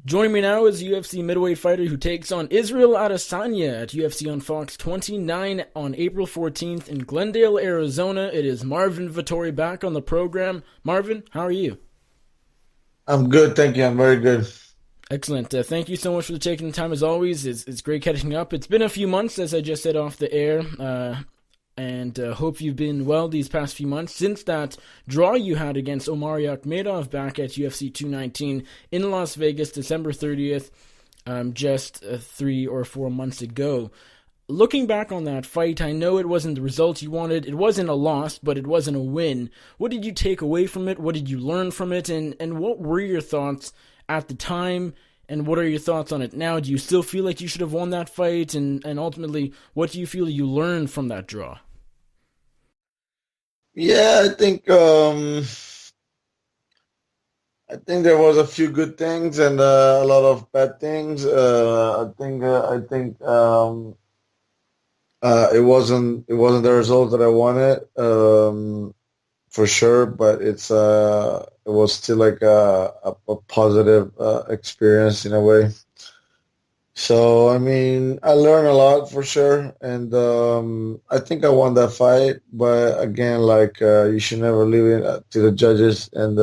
Joining me now is UFC middleweight fighter who takes on Israel Adesanya at UFC on Fox 29 on April 14th in Glendale, Arizona. It is Marvin Vettori back on the program. Marvin, how are you? I'm good, thank you. I'm very good. Excellent. Thank you so much for taking the time as always. It's great catching up. It's been a few months, as I just said off the air, and hope you've been well these past few months since that draw you had against Omar Akhmedov back at UFC 219 in Las Vegas, December 30th, just 3 or 4 months ago. Looking back on that fight, I know it wasn't the result you wanted. It wasn't a loss, but it wasn't a win. What did you take away from it? What did you learn from it? And what were your thoughts at the time? And what are your thoughts on it now? Do you still feel like you should have won that fight? And ultimately, what do you feel you learned from that draw? Yeah, I think there was a few good things and a lot of bad things. It wasn't the result that I wanted, for sure, but it was still like a positive experience in a way. So I mean, I learned a lot for sure, and I think I won that fight. But again, like you should never leave it to the judges, and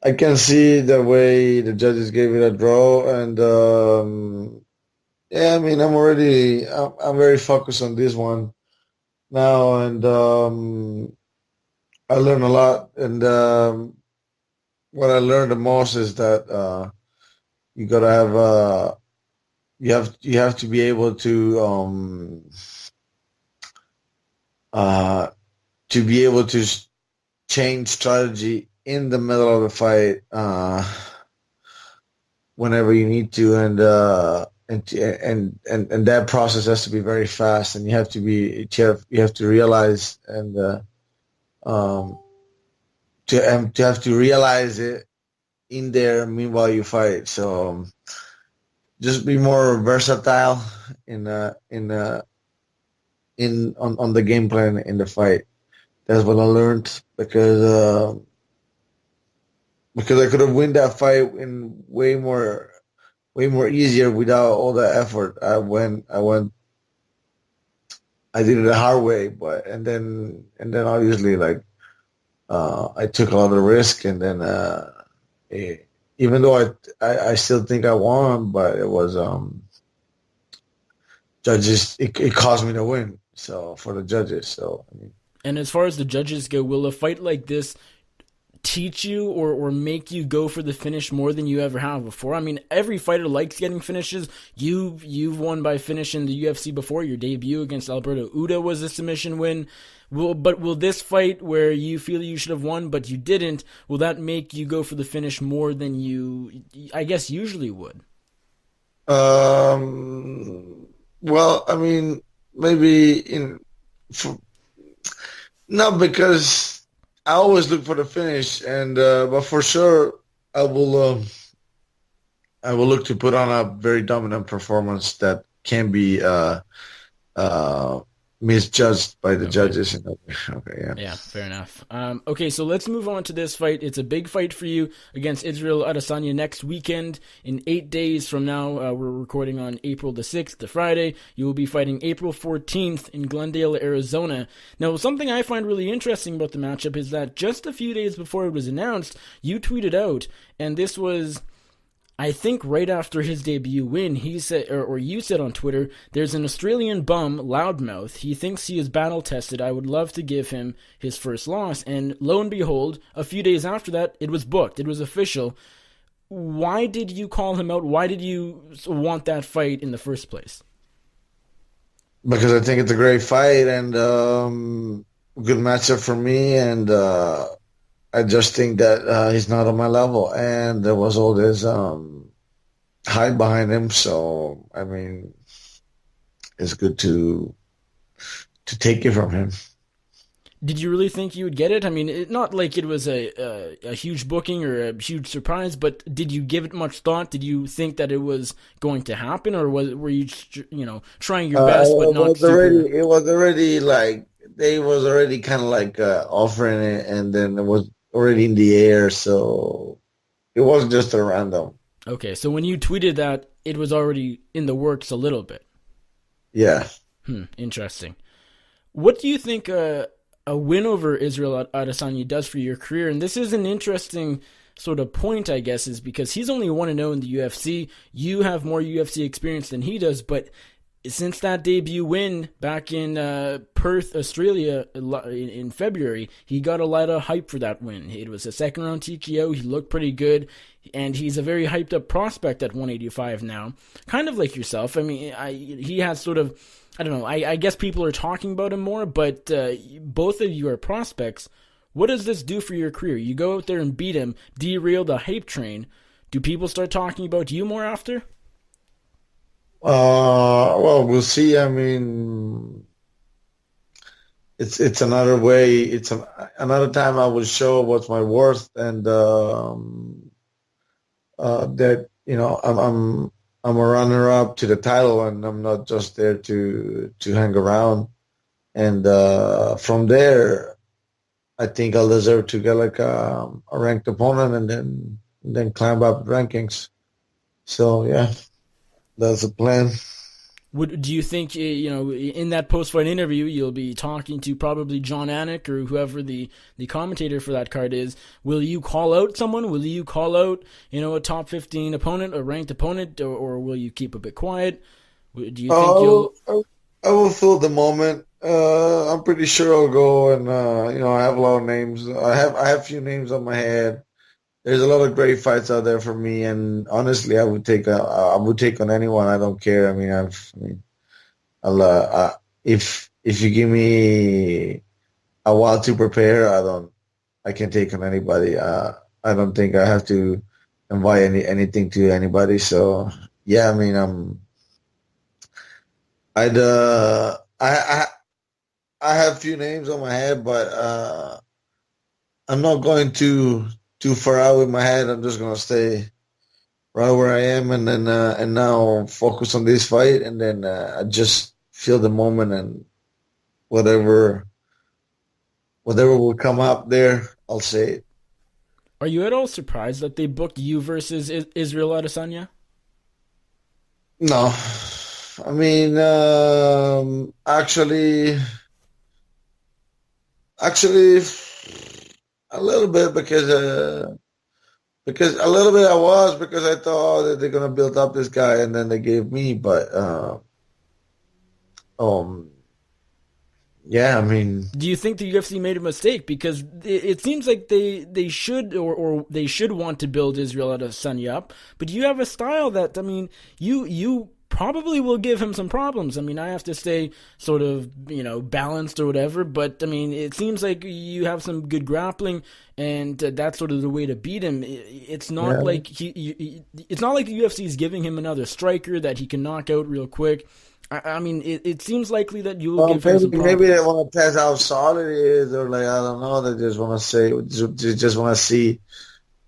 I can see the way the judges gave it a draw, and yeah, I mean, I'm very focused on this one now, and I learned a lot, and what I learned the most is that you gotta have you have to be able uh, to be able to change strategy in the middle of the fight whenever you need to, and that process has to be very fast, and you have to realize and um, to have to realize it in there meanwhile you fight. So just be more versatile on the game plan in the fight. That's what I learned because I could have win that fight in way more easier without all the effort. I did it the hard way, but and then obviously like I took a lot of risk, and then eh, even though I still think I won, but it was judges. It caused me to win. So for the judges, so I mean. And as far as the judges go, will a fight like this teach you or make you go for the finish more than you ever have before? I mean, every fighter likes getting finishes. You've won by finish in the UFC before. Your debut against Alberto Uda was a submission win. Will this fight where you feel you should have won but you didn't, will that make you go for the finish more than you, I guess, usually would? Um. Well, I mean, maybe for, not because I always look for the finish, and but for sure I will. I will look to put on a very dominant performance that can be uh, misjudged by the Okay. judges. Okay, yeah. Yeah, fair enough. Okay, so let's move on to this fight. It's a big fight for you against Israel Adesanya next weekend. In 8 days from now, we're recording on April the 6th, the Friday. You will be fighting April 14th in Glendale, Arizona. Now, something I find really interesting about the matchup is that just a few days before it was announced, you tweeted out, and this was, I think, right after his debut win, he said, or you said on Twitter, there's an Australian bum, Loudmouth. He thinks he is battle tested. I would love to give him his first loss. And lo and behold, a few days after that, it was booked. It was official. Why did you call him out? Why did you want that fight in the first place? Because I think it's a great fight and good matchup for me, and I just think that he's not on my level, and there was all this hype behind him. So I mean, it's good to take it from him. Did you really think you would get it? I mean, not like it was a huge booking or a huge surprise, but did you give it much thought? Did you think that it was going to happen, or were you trying your best but not super? It was already like they was already kind of like offering it, and then it was already in the air. So It wasn't just a random. Okay, so when you tweeted that, it was already in the works a little bit. Yeah. Interesting. What do you think a win over Israel Adesanya does for your career? And this is an interesting sort of point, I guess, is because he's only 1-0 in the UFC. You have more UFC experience than he does, but since that debut win back in Perth, Australia in February, he got a lot of hype for that win. It was a second round TKO. He looked pretty good, and he's a very hyped up prospect at 185 now. Kind of like yourself. I mean, he has sort of, I don't know, I guess people are talking about him more, but both of you are prospects. What does this do for your career? You go out there and beat him, derail the hype train. Do people start talking about you more after? Well, we'll see. I mean, it's another way. Another time I will show what's my worth, and that I'm a runner up to the title, and I'm not just there to hang around. And from there, I think I'll deserve to get like a ranked opponent, and then climb up rankings. So yeah, that's the plan. Do you think in that post fight interview you'll be talking to probably John Anik or whoever the commentator for that card is? Will you call out someone? Will you call out a top 15 opponent, a ranked opponent, or will you keep a bit quiet? Do you think you'll? I will fill the moment. I'm pretty sure I'll go, and I have a lot of names. I have a few names on my head. There's a lot of great fights out there for me, and honestly, I would take on anyone. I don't care. If you give me a while to prepare, I can take on anybody. I don't think I have to invite anything to anybody. So yeah, I'd I have a few names on my head, but I'm not going too far out with my head. I'm just gonna stay right where I am, and then and now focus on this fight, and then I just feel the moment, and whatever whatever will come up there, I'll say it. Are you at all surprised that they booked you versus Israel Adesanya? No, actually, a little bit because a little bit I was because I thought that they're gonna build up this guy, and then they gave me, but um, yeah, Do you think the UFC made a mistake? Because it seems like they should or they should want to build Israel Adesanya up, but you have a style that you probably will give him some problems. I have to stay sort of balanced or whatever, but it seems like you have some good grappling, and that's sort of the way to beat him. It's not yeah. like it's not like the UFC is giving him another striker that he can knock out real quick. It seems likely that you will Well, give him some maybe they problems. want to test how solid he is, or like I don't know. They just want to say, just want to see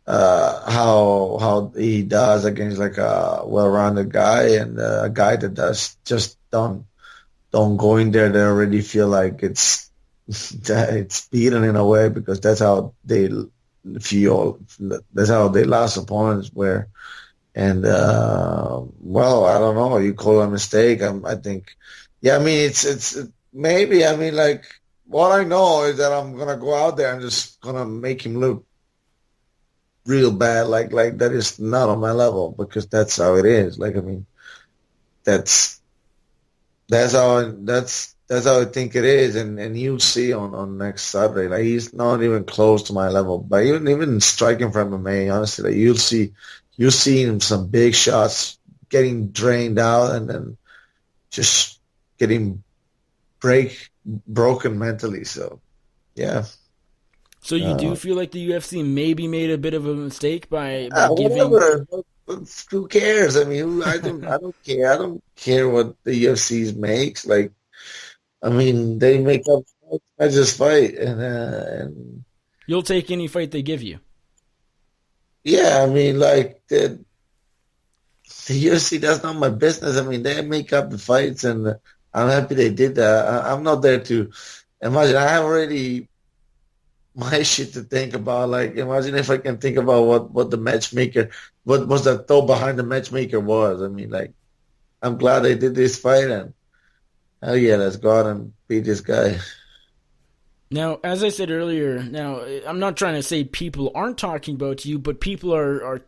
how he does against like a well-rounded guy, and a guy that does just don't go in there. They already feel like that it's beaten in a way, because that's how they feel. That's how their last opponents were. And well, I don't know. You call it a mistake. I think, yeah. It's maybe. Like what I know is that I'm gonna go out there and just gonna make him look real bad. Like that is not on my level, because that's how it is. That's that's how I think it is, and you'll see on next Saturday. Like he's not even close to my level, but even striking for MMA, honestly, like you'll see him some big shots getting drained out, and then just getting broken mentally. So yeah, So you do uh, feel like the UFC maybe made a bit of a mistake by giving. whatever. Who cares? I don't care. I don't care what the UFC makes. Like, they make up fights. I just fight, and You'll take any fight they give you. yeah, like the UFC. That's not my business. They make up the fights, and I'm happy they did that. I'm not there to imagine. I have already. my shit to think about. Like, imagine if I can think about what the matchmaker, what was the thought behind the matchmaker was. I mean, like, I'm glad they did this fight, and hell yeah, let's go out and beat this guy. Now, as I said earlier, now I'm not trying to say people aren't talking about you, but people are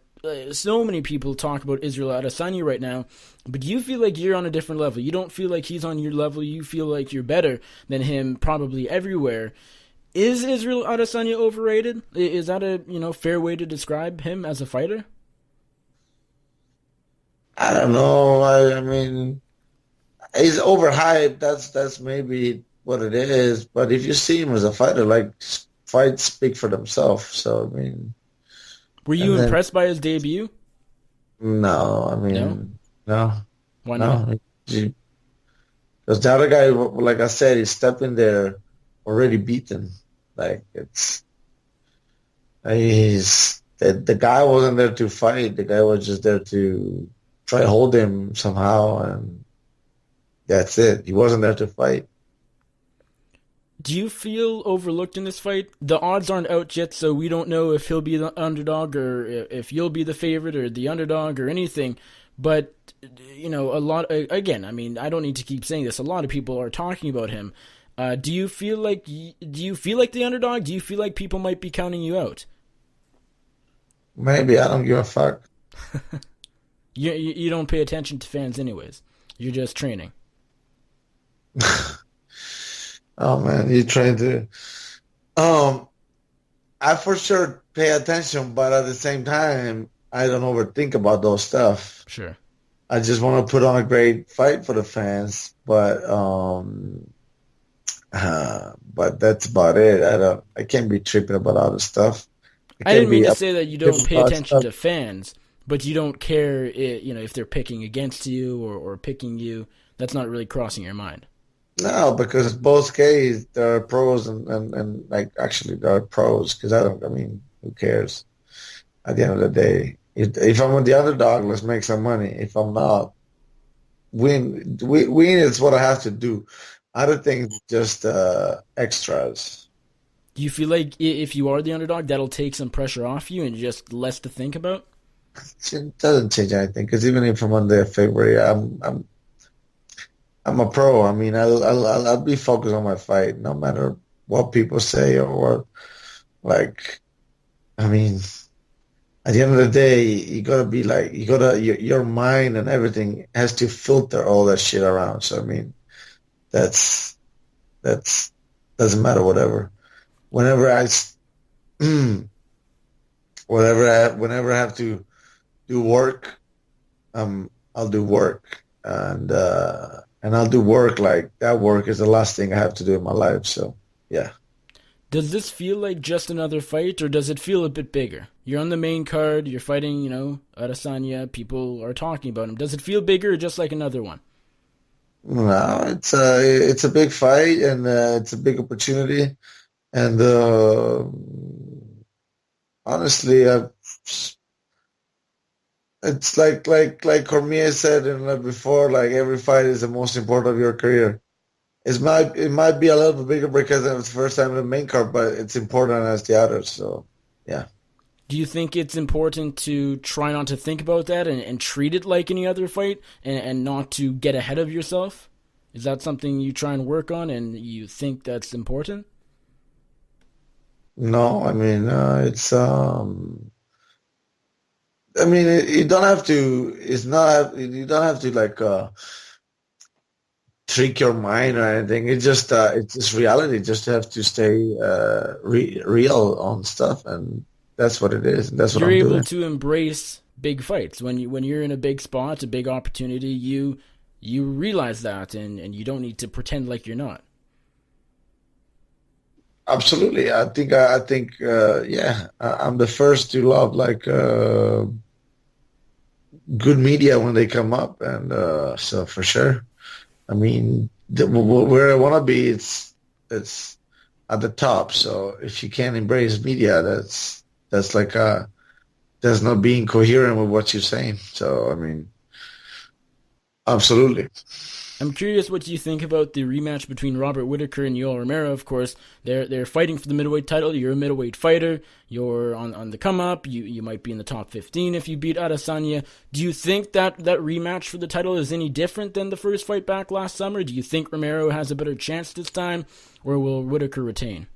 so many people talk about Israel Adesanya right now. But you feel like you're on a different level. You don't feel like he's on your level. You feel like you're better than him, probably everywhere. Is Israel Adesanya overrated? Is that a fair way to describe him as a fighter? I don't know. I mean, he's overhyped. That's maybe what it is. But if you see him as a fighter, like fights speak for themselves. So I mean, Were you and then impressed by his debut? no, I No. mean, no, Why not? no. Because the other guy, like I said, he's stepping there already beaten. Like the guy wasn't there to fight. The guy was just there to try hold him somehow, and that's it. He wasn't there to fight. Do you feel overlooked in this fight? The odds aren't out yet, so we don't know if he'll be the underdog or if you'll be the favorite or the underdog or anything. But a lot again. I mean, I don't need to keep saying this. A lot of people are talking about him. Do you feel like the underdog? Do you feel like people might be counting you out? Maybe I don't give a fuck. You don't pay attention to fans anyways. You're just training. Oh man, you're trying to. Um, I for sure pay attention, but at the same time, I don't overthink about those stuff. Sure. I just want to put on a great fight for the fans, but that's about it. I can't be tripping about other stuff. I I can't didn't mean be to up say that you don't pay about attention stuff. to fans, but you don't care, if they're picking against you or picking you. That's not really crossing your mind. No, because both cases there are pros and like actually there are pros because I mean, who cares? At the end of the day, if I'm the underdog, let's make some money. If I'm not, win is what I have to do. Other things just extras. Do you feel like if you are the underdog, that'll take some pressure off you and just less to think about? It doesn't change anything because even if I'm on their favorite, I'm a pro. I mean, I'll be focused on my fight, no matter what people say or what. Like, I mean, at the end of the day, you gotta be like, your mind and everything has to filter all that shit around. So I mean, that's that's doesn't matter. Whatever. Whenever I, s- whenever I have to do work, I'll do work, and I'll do work like that. Work is the last thing I have to do in my life. So yeah, Does this feel like just another fight, or does it feel a bit bigger? You're on the main card, you're fighting, Adesanya, people are talking about him. Does it feel bigger or just like another one? no, it's a big fight and it's a big opportunity. And honestly, it's like Cormier said before, like every fight is the most important of your career. It might be a little bit bigger because it's the first time in the main card, but it's important as the others. So yeah, Do you think it's important to try not to think about that and treat it like any other fight and not to get ahead of yourself? Is that something you try and work on and you think that's important? no, I mean I mean you don't have to. It's not you don't have to like trick your mind or anything. It's just reality. Just have to stay real on stuff, and that's what it is. And that's what You're I'm able doing. to embrace big fights when you're in a big spot, a big opportunity. You realize that and you don't need to pretend like you're not. Absolutely. I think yeah, I'm the first to love like good media when they come up, and so for sure. I mean, where I want to be, it's at the top. So if you can't embrace media, that's like that's not being coherent with what you're saying. So I mean, Absolutely. I'm curious what you think about the rematch between Robert Whittaker and Yoel Romero. Of course, they're fighting for the middleweight title. You're a middleweight fighter. You're on the come up. You might be in the top 15 if you beat Adesanya. Do you think that rematch for the title is any different than the first fight back last summer? Do you think Romero has a better chance this time, or will Whittaker retain?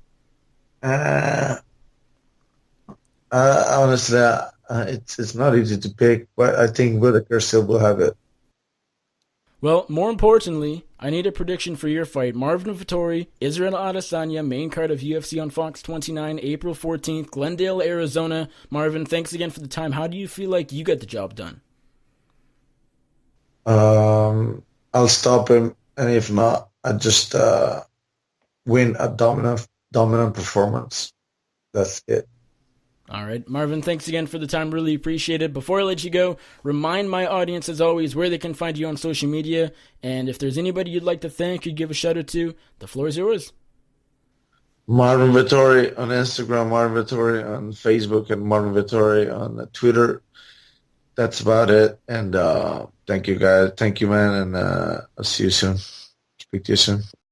Uh, Honestly, it's not easy to pick, but I think Whitaker still will have it. Well, more importantly, I need a prediction for your fight. Marvin Vettori, Israel Adesanya, main card of UFC on Fox 29, April 14th, Glendale, Arizona. Marvin, thanks again for the time. How do you feel like you get the job done? I'll stop him, and if not, I just win a dominant performance. That's it. All right, Marvin, thanks again for the time. Really appreciate it. Before I let you go, remind my audience, as always, where they can find you on social media. And if there's anybody you'd like to thank or give a shout out to, the floor is yours. Marvin Vettori on Instagram, Marvin Vettori on Facebook, and Marvin Vettori on Twitter. That's about it. And thank you, guys. Thank you, man. And I'll see you soon. Speak to you soon.